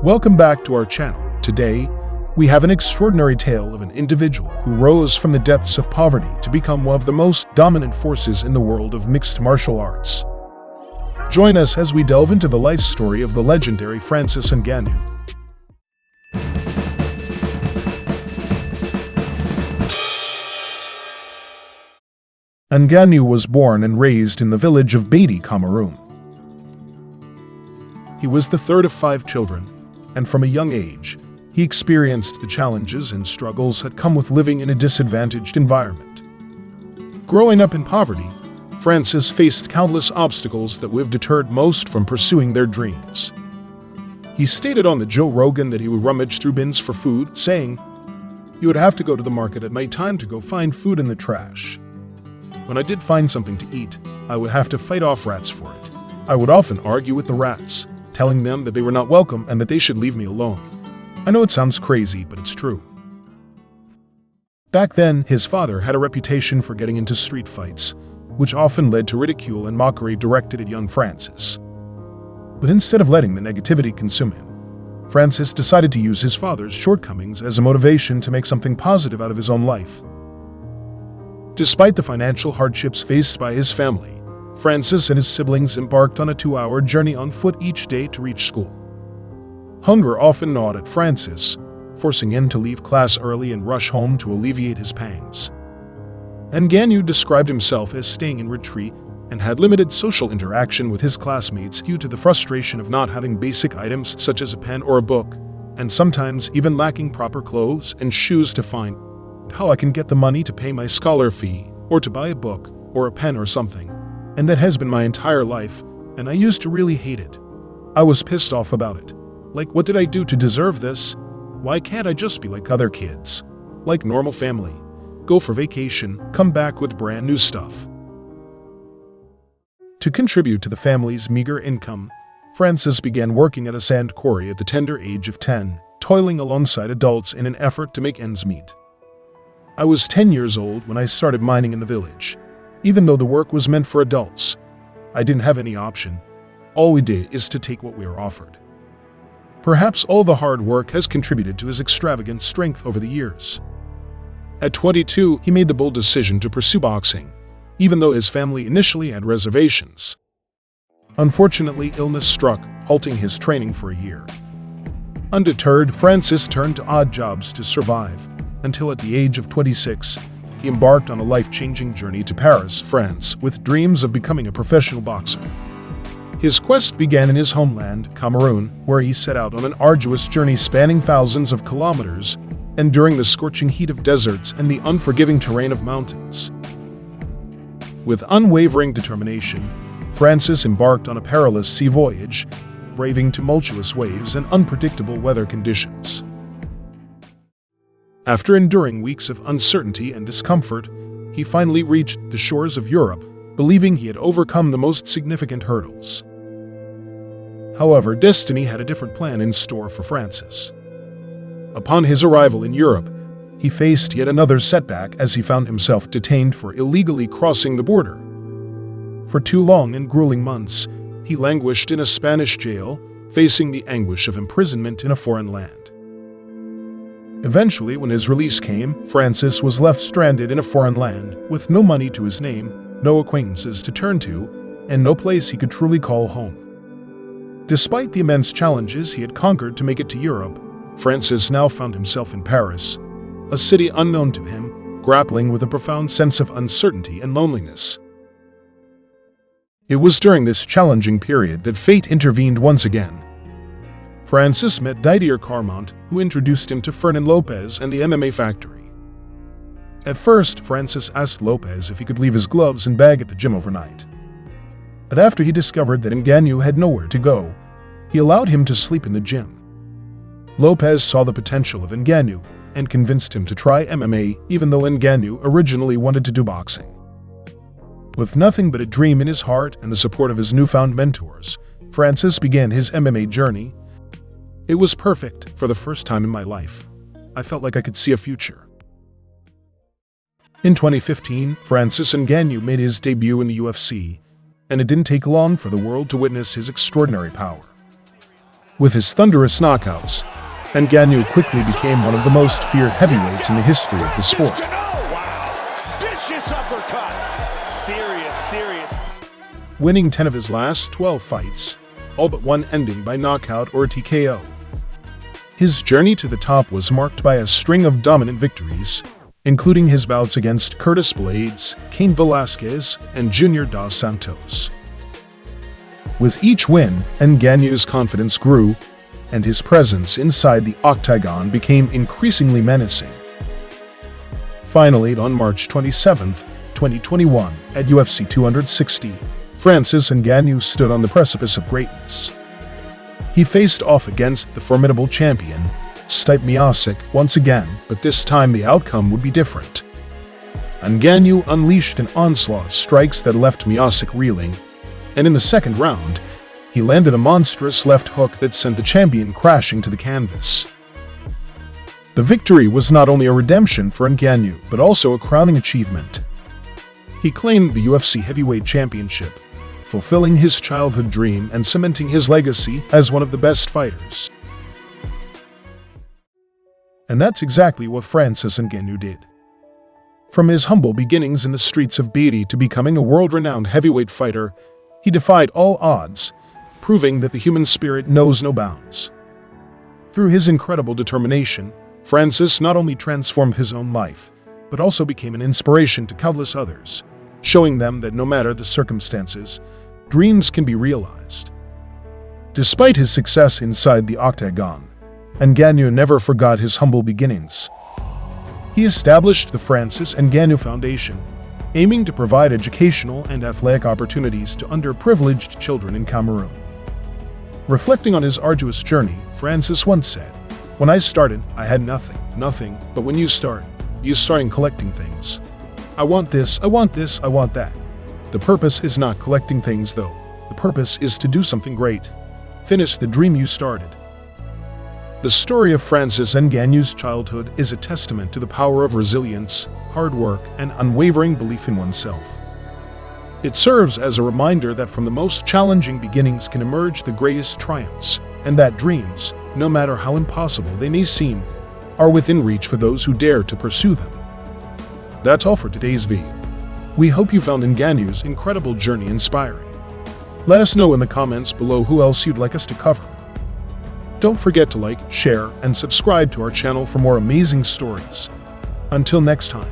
Welcome back to our channel. Today, we have an extraordinary tale of an individual who rose from the depths of poverty to become one of the most dominant forces in the world of mixed martial arts. Join us as we delve into the life story of the legendary Francis Ngannou. Ngannou was born and raised in the village of Batie, Cameroon. He was the third of 5 children, and from a young age, he experienced the challenges and struggles that come with living in a disadvantaged environment. Growing up in poverty, Francis faced countless obstacles that would have deterred most from pursuing their dreams. He stated on the Joe Rogan that he would rummage through bins for food, saying, "You would have to go to the market at night time to go find food in the trash. When I did find something to eat, I would have to fight off rats for it. I would often argue with the rats, telling them that they were not welcome and that they should leave me alone." I know it sounds crazy, but it's true. Back then, his father had a reputation for getting into street fights, which often led to ridicule and mockery directed at young Francis. But instead of letting the negativity consume him, Francis decided to use his father's shortcomings as a motivation to make something positive out of his own life. Despite the financial hardships faced by his family, Francis and his siblings embarked on a 2-hour journey on foot each day to reach school. Hunger often gnawed at Francis, forcing him to leave class early and rush home to alleviate his pangs. Ngannou described himself as staying in retreat and had limited social interaction with his classmates due to the frustration of not having basic items such as a pen or a book, and sometimes even lacking proper clothes and shoes to find how I can get the money to pay my scholar fee, or to buy a book, or a pen or something. And that has been my entire life, and I used to really hate it. I was pissed off about it. Like, what did I do to deserve this? Why can't I just be like other kids? Like normal family. Go for vacation, come back with brand new stuff. To contribute to the family's meager income, Francis began working at a sand quarry at the tender age of 10, toiling alongside adults in an effort to make ends meet. I was 10 years old when I started mining in the village. Even though the work was meant for adults, I didn't have any option. All we did is to take what we were offered. Perhaps all the hard work has contributed to his extravagant strength over the years. At 22, he made the bold decision to pursue boxing, even though his family initially had reservations. Unfortunately, illness struck, halting his training for a year. Undeterred, Francis turned to odd jobs to survive, until at the age of 26, he embarked on a life-changing journey to Paris, France, with dreams of becoming a professional boxer. His quest began in his homeland, Cameroon, where he set out on an arduous journey spanning thousands of kilometers, enduring the scorching heat of deserts and the unforgiving terrain of mountains. With unwavering determination, Francis embarked on a perilous sea voyage, braving tumultuous waves and unpredictable weather conditions. After enduring weeks of uncertainty and discomfort, he finally reached the shores of Europe, believing he had overcome the most significant hurdles. However, destiny had a different plan in store for Francis. Upon his arrival in Europe, he faced yet another setback as he found himself detained for illegally crossing the border. For 2 long and grueling months, he languished in a Spanish jail, facing the anguish of imprisonment in a foreign land. Eventually, when his release came, Francis was left stranded in a foreign land, with no money to his name, no acquaintances to turn to, and no place he could truly call home. Despite the immense challenges he had conquered to make it to Europe, Francis now found himself in Paris, a city unknown to him, grappling with a profound sense of uncertainty and loneliness. It was during this challenging period that fate intervened once again. Francis met Didier Carmont, who introduced him to Fernand Lopez and the MMA Factory. At first, Francis asked Lopez if he could leave his gloves and bag at the gym overnight. But after he discovered that Ngannou had nowhere to go, he allowed him to sleep in the gym. Lopez saw the potential of Ngannou and convinced him to try MMA, even though Ngannou originally wanted to do boxing. With nothing but a dream in his heart and the support of his newfound mentors, Francis began his MMA journey. It was perfect. For the first time in my life, I felt like I could see a future. In 2015, Francis Ngannou made his debut in the UFC, and it didn't take long for the world to witness his extraordinary power. With his thunderous knockouts, Ngannou quickly became one of the most feared heavyweights in the history of the sport. Wow. Vicious uppercut. Serious. Winning 10 of his last 12 fights, all but one ending by knockout or TKO. His journey to the top was marked by a string of dominant victories, including his bouts against Curtis Blades, Cain Velasquez, and Junior Dos Santos. With each win, Ngannou's confidence grew, and his presence inside the Octagon became increasingly menacing. Finally, on March 27, 2021, at UFC 260, Francis Ngannou stood on the precipice of greatness. He faced off against the formidable champion, Stipe Miocic, once again, but this time the outcome would be different. Ngannou unleashed an onslaught of strikes that left Miocic reeling, and in the second round, he landed a monstrous left hook that sent the champion crashing to the canvas. The victory was not only a redemption for Ngannou, but also a crowning achievement. He claimed the UFC Heavyweight Championship, fulfilling his childhood dream and cementing his legacy as one of the best fighters. And that's exactly what Francis Ngannou did. From his humble beginnings in the streets of Batie to becoming a world-renowned heavyweight fighter, he defied all odds, proving that the human spirit knows no bounds. Through his incredible determination, Francis not only transformed his own life, but also became an inspiration to countless others, showing them that no matter the circumstances, dreams can be realized. Despite his success inside the Octagon, Ngannou never forgot his humble beginnings. He established the Francis Ngannou Foundation, aiming to provide educational and athletic opportunities to underprivileged children in Cameroon. Reflecting on his arduous journey, Francis once said, "When I started, I had nothing, but when you start collecting things. I want this, I want that. The purpose is not collecting things though. The purpose is to do something great. Finish the dream you started." The story of Francis Ngannou's childhood is a testament to the power of resilience, hard work, and unwavering belief in oneself. It serves as a reminder that from the most challenging beginnings can emerge the greatest triumphs, and that dreams, no matter how impossible they may seem, are within reach for those who dare to pursue them. That's all for today's video. We hope you found Ngannou's incredible journey inspiring. Let us know in the comments below who else you'd like us to cover. Don't forget to like, share, and subscribe to our channel for more amazing stories. Until next time.